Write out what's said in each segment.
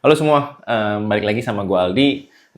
Halo semua, balik lagi sama gue Aldi.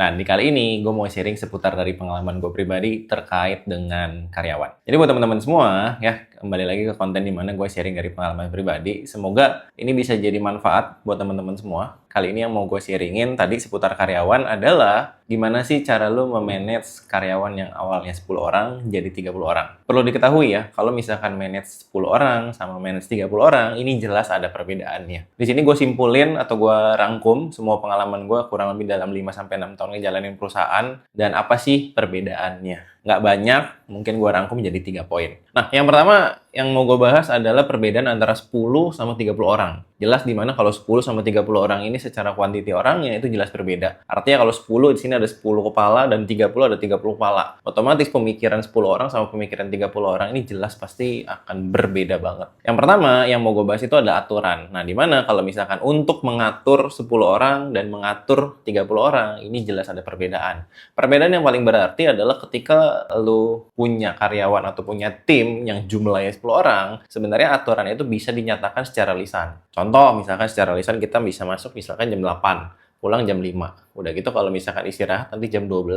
Nah, di kali ini gue mau sharing seputar dari pengalaman gue pribadi terkait dengan karyawan. Jadi buat teman-teman semua, ya kembali lagi ke konten di mana gue sharing dari pengalaman pribadi. Semoga ini bisa jadi manfaat buat teman-teman semua. Kali ini yang mau gue sharingin tadi seputar karyawan adalah gimana sih cara lu memanage karyawan yang awalnya 10 orang jadi 30 orang. Perlu diketahui ya, kalau misalkan manage 10 orang sama manage 30 orang, ini jelas ada perbedaannya. Di sini gue simpulin atau gue rangkum semua pengalaman gue kurang lebih dalam 5-6 tahun ngejalanin perusahaan dan apa sih perbedaannya. Nggak banyak, mungkin gue rangkum jadi 3 poin. Nah, yang pertama yang mau gue bahas adalah perbedaan antara 10 sama 30 orang. Jelas dimana kalau 10 sama 30 orang ini secara kuantiti orangnya itu jelas berbeda. Artinya kalau 10 di sini ada 10 kepala dan 30 ada 30 kepala. Otomatis pemikiran 10 orang sama pemikiran 30 orang ini jelas pasti akan berbeda banget. Yang pertama yang mau gue bahas itu adalah aturan. Nah, dimana kalau misalkan untuk mengatur 10 orang dan mengatur 30 orang, ini jelas ada perbedaan. Perbedaan yang paling berarti adalah ketika lu punya karyawan atau punya tim yang jumlahnya 10 orang, sebenarnya aturan itu bisa dinyatakan secara lisan. Contoh, misalkan secara lisan kita bisa masuk misalkan jam 8, pulang jam 5. Udah gitu kalau misalkan istirahat nanti jam 12,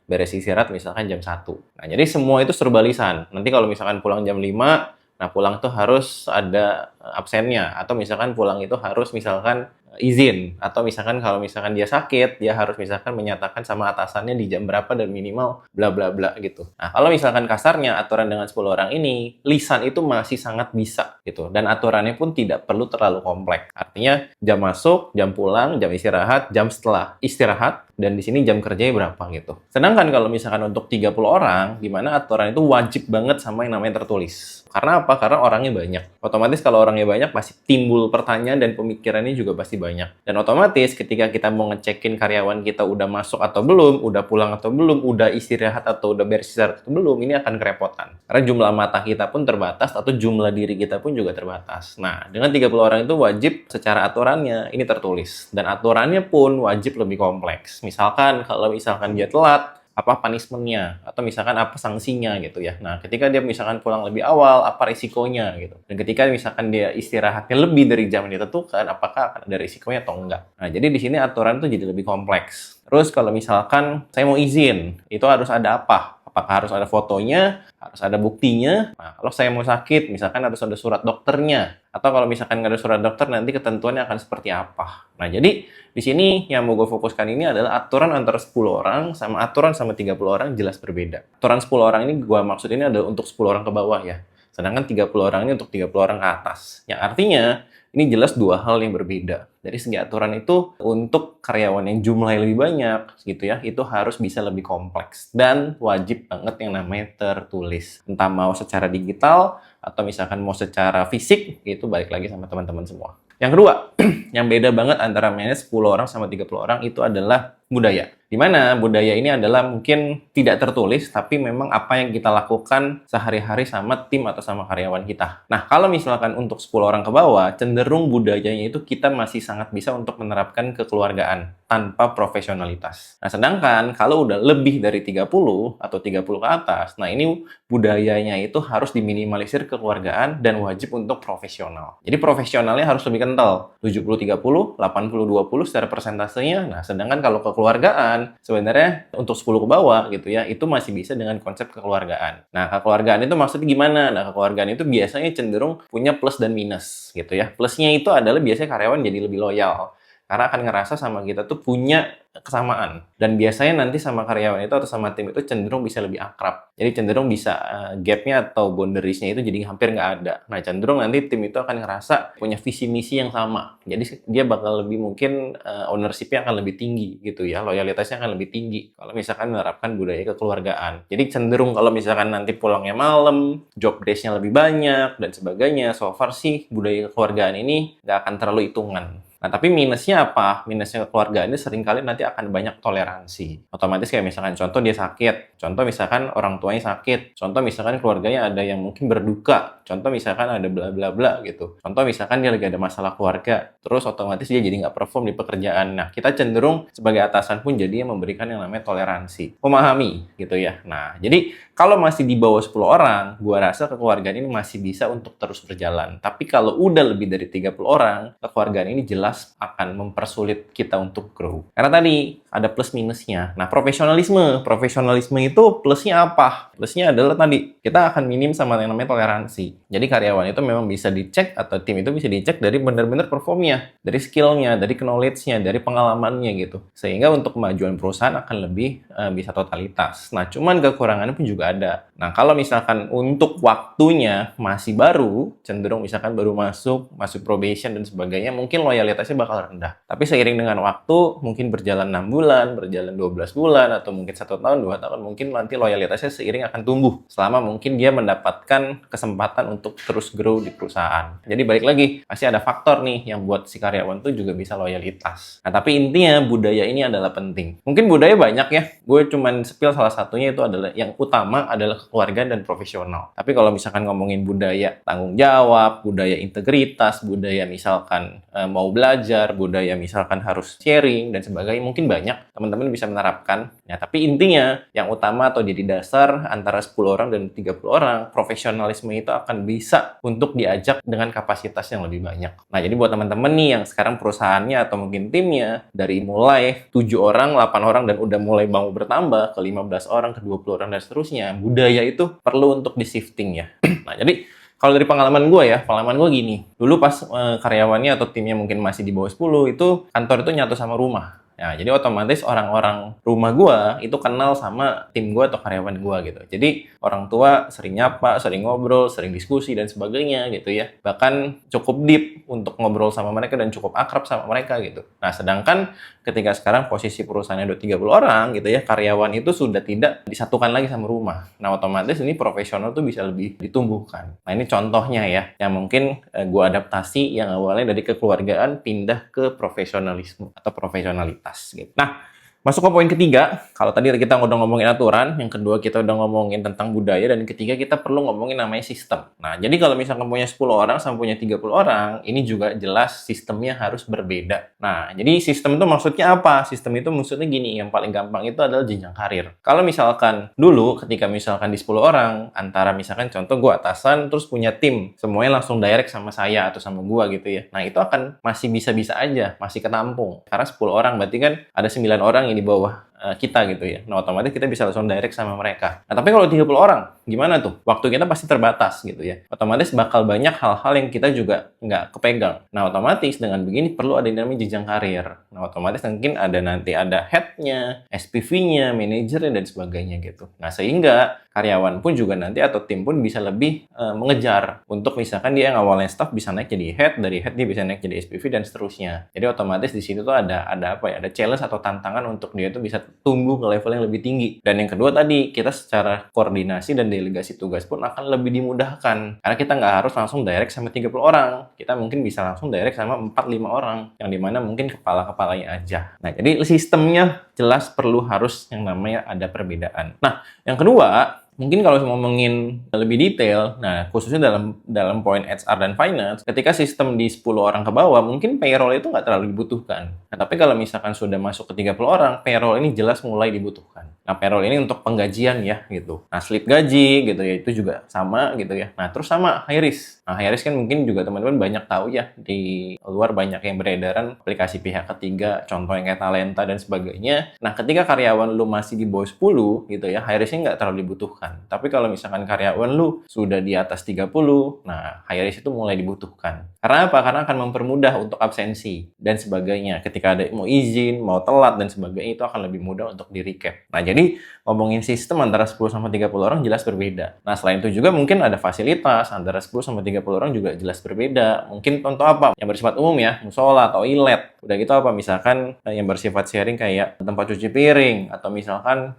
beres istirahat misalkan jam 1. Nah, jadi semua itu serba lisan. Nanti kalau misalkan pulang jam 5, nah pulang tuh harus ada absennya. Atau misalkan pulang itu harus misalkan izin, atau misalkan kalau misalkan dia sakit, dia harus misalkan menyatakan sama atasannya di jam berapa dan minimal bla bla bla gitu. Nah, kalau misalkan kasarnya aturan dengan 10 orang ini, lisan itu masih sangat bisa gitu. Dan aturannya pun tidak perlu terlalu kompleks. Artinya jam masuk, jam pulang, jam istirahat, jam setelah istirahat, dan di sini jam kerjanya berapa gitu. Sedangkan kalau misalkan untuk 30 orang, di mana aturan itu wajib banget sama yang namanya tertulis. Karena apa? Karena orangnya banyak. Otomatis kalau orangnya banyak pasti timbul pertanyaan dan pemikirannya juga pasti banyak. Dan otomatis ketika kita mau ngecekin karyawan kita udah masuk atau belum, udah pulang atau belum, udah istirahat atau udah beres istirahat atau belum, ini akan kerepotan. Karena jumlah mata kita pun terbatas atau jumlah diri kita pun juga terbatas. Nah, dengan 30 orang itu wajib secara aturannya ini tertulis. Dan aturannya pun wajib lebih kompleks. Misalkan kalau misalkan dia telat, apa punishment-nya, atau misalkan apa sanksinya gitu ya. Nah, ketika dia misalkan pulang lebih awal, apa risikonya gitu. Dan ketika misalkan dia istirahatnya lebih dari jam yang ditentukan, apakah akan ada risikonya atau enggak. Nah, jadi di sini aturan tuh jadi lebih kompleks. Terus kalau misalkan saya mau izin, itu harus ada apa? Apakah harus ada fotonya, harus ada buktinya? Nah, kalau saya mau sakit, misalkan harus ada surat dokternya. Atau kalau misalkan nggak ada surat dokter, nanti ketentuannya akan seperti apa. Nah, jadi di sini yang mau gue fokuskan ini adalah aturan antara 10 orang sama aturan sama 30 orang jelas berbeda. Aturan 10 orang ini gue maksud ini adalah untuk 10 orang ke bawah ya. Sedangkan 30 orang ini untuk 30 orang ke atas. Yang artinya, ini jelas dua hal yang berbeda. Dari segi aturan itu, untuk karyawan yang jumlahnya lebih banyak, gitu ya, itu harus bisa lebih kompleks. Dan wajib banget yang namanya tertulis. Entah mau secara digital, atau misalkan mau secara fisik, itu balik lagi sama teman-teman semua. Yang kedua, yang beda banget antara manage 10 orang sama 30 orang itu adalah budaya. Di mana budaya ini adalah mungkin tidak tertulis, tapi memang apa yang kita lakukan sehari-hari sama tim atau sama karyawan kita. Nah, kalau misalkan untuk 10 orang ke bawah, cenderung budayanya itu kita masih sangat bisa untuk menerapkan kekeluargaan tanpa profesionalitas. Nah, sedangkan kalau udah lebih dari 30 atau 30 ke atas, nah ini budayanya itu harus diminimalisir kekeluargaan dan wajib untuk profesional. Jadi profesionalnya harus lebih kental. 70-30, 80-20 secara persentasenya. Nah, sedangkan kalau kekeluargaan, sebenarnya untuk 10 ke bawah gitu ya, itu masih bisa dengan konsep kekeluargaan. Nah, kekeluargaan itu maksudnya gimana? Nah, kekeluargaan itu biasanya cenderung punya plus dan minus gitu ya. Plusnya itu adalah biasanya karyawan jadi lebih loyal. Karena akan ngerasa sama kita tuh punya kesamaan. Dan biasanya nanti sama karyawan itu atau sama tim itu cenderung bisa lebih akrab. Jadi cenderung bisa gap-nya atau boundaries-nya itu jadi hampir nggak ada. Nah, cenderung nanti tim itu akan ngerasa punya visi misi yang sama. Jadi dia bakal lebih mungkin ownership-nya akan lebih tinggi gitu ya. Loyalitasnya akan lebih tinggi kalau misalkan menerapkan budaya kekeluargaan. Jadi cenderung kalau misalkan nanti pulangnya malam, job days-nya lebih banyak dan sebagainya. So far sih budaya kekeluargaan ini nggak akan terlalu hitungan. Nah, tapi minusnya apa? Minusnya kekeluargaan ini seringkali nanti akan banyak toleransi. Otomatis kayak misalkan contoh dia sakit, contoh misalkan orang tuanya sakit, contoh misalkan keluarganya ada yang mungkin berduka, contoh misalkan ada bla bla bla gitu. Contoh misalkan dia lagi ada masalah keluarga, terus otomatis dia jadi nggak perform di pekerjaan. Nah, kita cenderung sebagai atasan pun jadi yang memberikan yang namanya toleransi, memahami gitu ya. Nah, jadi kalau masih di bawah 10 orang, gua rasa kekeluargaan ini masih bisa untuk terus berjalan. Tapi kalau udah lebih dari 30 orang, kekeluargaan ini jelas jelas akan mempersulit kita untuk grow. Karena tadi ada plus minusnya. Nah, profesionalisme itu plusnya apa? Plusnya adalah tadi kita akan minim sama yang namanya toleransi. Jadi karyawan itu memang bisa dicek atau tim itu bisa dicek dari benar-benar performnya, dari skillnya, dari knowledge-nya, dari pengalamannya gitu. Sehingga untuk kemajuan perusahaan akan lebih bisa totalitas. Nah, cuman kekurangannya pun juga ada. Nah, kalau misalkan untuk waktunya masih baru, cenderung misalkan baru masuk probation dan sebagainya, mungkin loyalitasnya bakal rendah. Tapi seiring dengan waktu, mungkin berjalan 6 bulan, berjalan 12 bulan, atau mungkin 1 tahun, 2 tahun, mungkin nanti loyalitasnya seiring akan tumbuh. Selama mungkin dia mendapatkan kesempatan untuk terus grow di perusahaan. Jadi balik lagi, pasti ada faktor nih yang buat si karyawan tuh juga bisa loyalitas. Nah, tapi intinya budaya ini adalah penting. Mungkin budaya banyak ya, gue cuman spill salah satunya itu adalah, yang utama adalah keluarga dan profesional. Tapi kalau misalkan ngomongin budaya tanggung jawab, budaya integritas, budaya misalkan mau belajar, budaya misalkan harus sharing dan sebagainya, mungkin banyak teman-teman bisa menerapkan. Ya, tapi intinya yang utama atau jadi dasar antara 10 orang dan 30 orang, profesionalisme itu akan bisa untuk diajak dengan kapasitas yang lebih banyak. Nah, jadi buat teman-teman nih yang sekarang perusahaannya atau mungkin timnya dari mulai 7 orang, 8 orang dan udah mulai mau bertambah ke 15 orang, ke 20 orang dan seterusnya, budaya itu perlu untuk di-shifting ya. Nah, jadi kalau dari pengalaman gue gini. Dulu pas karyawannya atau timnya mungkin masih di bawah 10, itu kantor itu nyatu sama rumah. Ya, jadi otomatis orang-orang rumah gue itu kenal sama tim gue atau karyawan gue gitu. Jadi orang tua sering nyapa, sering ngobrol, sering diskusi dan sebagainya gitu ya. Bahkan cukup deep untuk ngobrol sama mereka dan cukup akrab sama mereka gitu. Nah, sedangkan ketika sekarang posisi perusahaannya udah 30 orang gitu ya, karyawan itu sudah tidak disatukan lagi sama rumah. Nah, otomatis ini profesional tuh bisa lebih ditumbuhkan. Nah, ini contohnya ya, yang mungkin gue adaptasi yang awalnya dari kekeluargaan pindah ke profesionalisme atau profesionalitas. Gitu. Nah, masuk ke poin ketiga, kalau tadi kita udah ngomongin aturan, yang kedua kita udah ngomongin tentang budaya, dan yang ketiga kita perlu ngomongin namanya sistem. Nah, jadi kalau misalkan punya 10 orang sama punya 30 orang, ini juga jelas sistemnya harus berbeda. Nah, jadi sistem itu maksudnya apa? Sistem itu maksudnya gini, yang paling gampang itu adalah jenjang karir. Kalau misalkan dulu, ketika misalkan di 10 orang, antara misalkan contoh gue atasan, terus punya tim, semuanya langsung direct sama saya atau sama gue gitu ya. Nah, itu akan masih bisa-bisa aja, masih ketampung. Karena 10 orang, berarti kan ada 9 orang yang di bawah kita gitu ya. Nah, otomatis kita bisa langsung direct sama mereka. Nah, tapi kalau 30 orang, gimana tuh? Waktu kita pasti terbatas gitu ya. Otomatis bakal banyak hal-hal yang kita juga nggak kepegang. Nah, otomatis dengan begini perlu ada yang namanya jenjang karir. Nah, otomatis mungkin nanti ada head-nya, SPV-nya, manajernya, dan sebagainya gitu. Nah, sehingga karyawan pun juga nanti atau tim pun bisa lebih mengejar untuk misalkan dia yang awalnya staff bisa naik jadi head, dari head dia bisa naik jadi SPV dan seterusnya. Jadi otomatis di situ tuh ada apa ya? Ada challenge atau tantangan untuk dia tuh bisa tumbuh ke level yang lebih tinggi. Dan yang kedua tadi, kita secara koordinasi dan delegasi tugas pun akan lebih dimudahkan. Karena kita nggak harus langsung direct sama 30 orang. Kita mungkin bisa langsung direct sama 4-5 orang. Yang dimana mungkin kepala-kepalanya aja. Nah, jadi sistemnya jelas perlu harus yang namanya ada perbedaan. Nah, yang kedua, mungkin kalau ngomongin lebih detail, nah khususnya dalam poin HR dan finance, ketika sistem di 10 orang ke bawah, mungkin payroll itu nggak terlalu dibutuhkan. Nah, tapi kalau misalkan sudah masuk ke 30 orang, payroll ini jelas mulai dibutuhkan. Nah, payroll ini untuk penggajian ya, gitu. Nah, slip gaji, gitu ya, itu juga sama, gitu ya. Nah, terus sama high risk. Nah, high risk kan mungkin juga teman-teman banyak tahu ya, di luar banyak yang beredaran aplikasi pihak ketiga, contoh yang kayak Talenta dan sebagainya. Nah, ketika karyawan lu masih di bawah 10, gitu ya, high risk-nya nggak terlalu dibutuhkan. Tapi kalau misalkan karyawan lu sudah di atas 30, nah high risk itu mulai dibutuhkan. Karena apa? Karena akan mempermudah untuk absensi dan sebagainya. Ketika ada mau izin, mau telat dan sebagainya, itu akan lebih mudah untuk di-recap. Nah, jadi ngomongin sistem antara 10 sama 30 orang jelas berbeda. Nah, selain itu juga mungkin ada fasilitas antara 10 sama 30 orang juga jelas berbeda. Mungkin contoh apa? Yang bersifat umum ya, musola, toilet. Udah gitu apa? Misalkan yang bersifat sharing kayak tempat cuci piring atau misalkan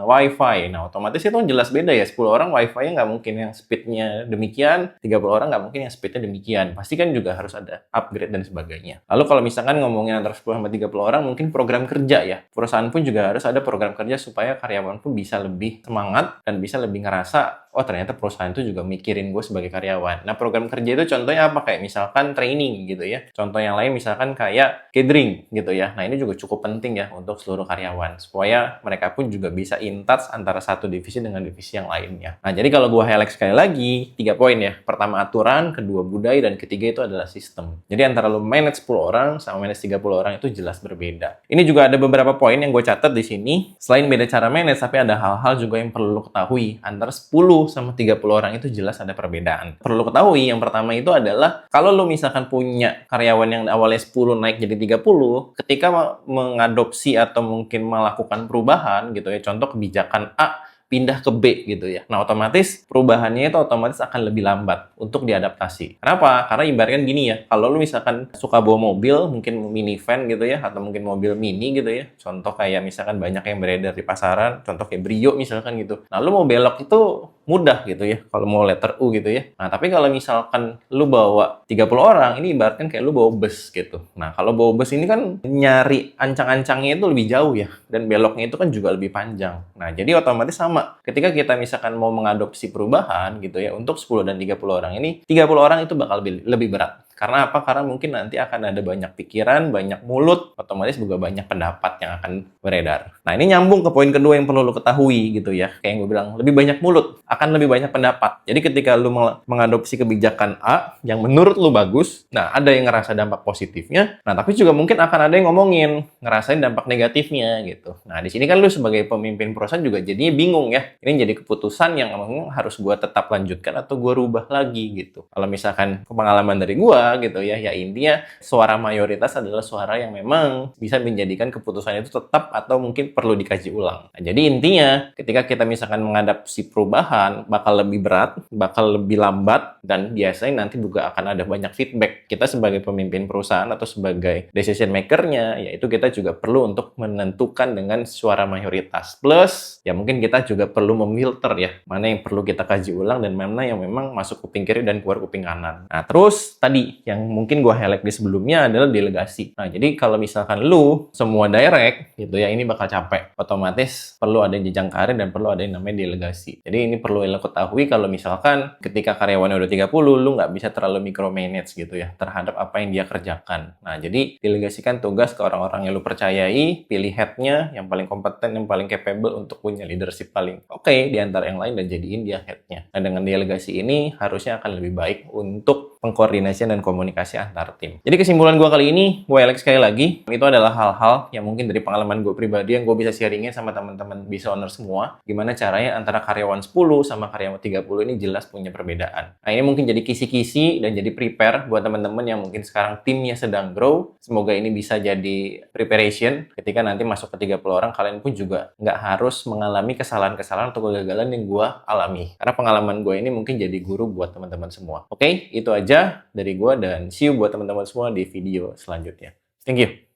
wifi. Nah, otomatis itu jelas beda ya. 10 orang wifi-nya nggak mungkin yang speed-nya demikian, 30 orang nggak mungkin yang speed-nya demikian. Pasti kan juga harus ada upgrade dan sebagainya. Lalu kalau misalkan ngomongin antara 10 sama 30 orang, mungkin program kerja ya. Perusahaan pun juga harus ada program kerja supaya karyawan pun bisa lebih semangat dan bisa lebih ngerasa, oh ternyata perusahaan itu juga mikirin gue sebagai karyawan. Nah, program kerja itu contohnya apa? Kayak misalkan training gitu ya. Contoh yang lain misalkan kayak catering gitu ya. Nah, ini juga cukup penting ya untuk seluruh karyawan. Supaya mereka pun juga bisa in touch antara satu divisi dengan divisi divisi yang lainnya. Nah, jadi kalau gue highlight sekali lagi, 3 poin ya. Pertama aturan, kedua budaya, dan ketiga itu adalah sistem. Jadi antara lo manage 10 orang sama manage 30 orang itu jelas berbeda. Ini juga ada beberapa poin yang gue catat di sini. Selain beda cara manage, tapi ada hal-hal juga yang perlu lo ketahui. Antara 10 sama 30 orang itu jelas ada perbedaan. Perlu lo ketahui, yang pertama itu adalah kalau lo misalkan punya karyawan yang awalnya 10 naik jadi 30, ketika mengadopsi atau mungkin melakukan perubahan gitu ya, contoh kebijakan A pindah ke B gitu ya. Nah, otomatis perubahannya itu otomatis akan lebih lambat untuk diadaptasi. Kenapa? Karena ibaratnya gini ya, kalau lu misalkan suka bawa mobil, mungkin minivan gitu ya, atau mungkin mobil mini gitu ya, contoh kayak misalkan banyak yang beredar di pasaran, contoh kayak Brio misalkan gitu. Nah, lu mau belok itu mudah gitu ya, kalau mau letter U gitu ya. Nah, tapi kalau misalkan lu bawa 30 orang, ini ibaratkan kayak lu bawa bus gitu. Nah, kalau bawa bus ini kan nyari ancang-ancangnya itu lebih jauh ya, dan beloknya itu kan juga lebih panjang. Nah, jadi otomatis sama. Ketika kita misalkan mau mengadopsi perubahan gitu ya, untuk 10 dan 30 orang ini, 30 orang itu bakal lebih berat. Karena apa? Karena mungkin nanti akan ada banyak pikiran, banyak mulut, otomatis juga banyak pendapat yang akan beredar. Nah, ini nyambung ke poin kedua yang perlu lo ketahui gitu ya. Kayak yang gue bilang, lebih banyak mulut, akan lebih banyak pendapat. Jadi ketika lo mengadopsi kebijakan A yang menurut lo bagus, nah ada yang ngerasa dampak positifnya, nah tapi juga mungkin akan ada yang ngomongin, ngerasain dampak negatifnya gitu. Nah, di sini kan lo sebagai pemimpin perusahaan juga jadinya bingung ya. Ini jadi keputusan yang memang harus gue tetap lanjutkan atau gue rubah lagi gitu. Kalau misalkan pengalaman dari gue gitu ya, ya intinya suara mayoritas adalah suara yang memang bisa menjadikan keputusan itu tetap atau mungkin perlu dikaji ulang. Nah, jadi intinya ketika kita misalkan mengadapsi perubahan bakal lebih berat, bakal lebih lambat, dan biasanya nanti juga akan ada banyak feedback. Kita sebagai pemimpin perusahaan atau sebagai decision maker-nya, yaitu kita juga perlu untuk menentukan dengan suara mayoritas. Plus, ya mungkin kita juga perlu memfilter ya, mana yang perlu kita kaji ulang dan mana yang memang masuk kuping kiri dan keluar kuping kanan. Nah, terus tadi yang mungkin gue highlight di sebelumnya adalah delegasi. Nah, jadi kalau misalkan lu semua direct gitu ya, ini bakal capek. Otomatis perlu ada jenjang karir dan perlu ada yang namanya delegasi. Jadi ini perlu lo ketahui kalau misalkan ketika karyawannya udah 30, lu nggak bisa terlalu micromanage gitu ya terhadap apa yang dia kerjakan. Nah, jadi delegasikan tugas ke orang-orang yang lu percayai, pilih head-nya yang paling kompeten, yang paling capable untuk punya leadership paling oke di antara yang lain dan jadiin dia head-nya. Nah, dengan delegasi ini harusnya akan lebih baik untuk pengkoordinasian dan komunikasi antar tim. Jadi kesimpulan gue kali ini, gue Alex sekali lagi, itu adalah hal-hal yang mungkin dari pengalaman gue pribadi yang gue bisa sharingin sama teman-teman business owner semua, gimana caranya antara karyawan 10 sama karyawan 30 ini jelas punya perbedaan. Nah, ini mungkin jadi kisi-kisi dan jadi prepare buat teman-teman yang mungkin sekarang timnya sedang grow. Semoga ini bisa jadi preparation ketika nanti masuk ke 30 orang, kalian pun juga nggak harus mengalami kesalahan-kesalahan atau kegagalan yang gue alami. Karena pengalaman gue ini mungkin jadi guru buat teman-teman semua. Oke, itu aja dari gue dan see you buat teman-teman semua di video selanjutnya. Thank you.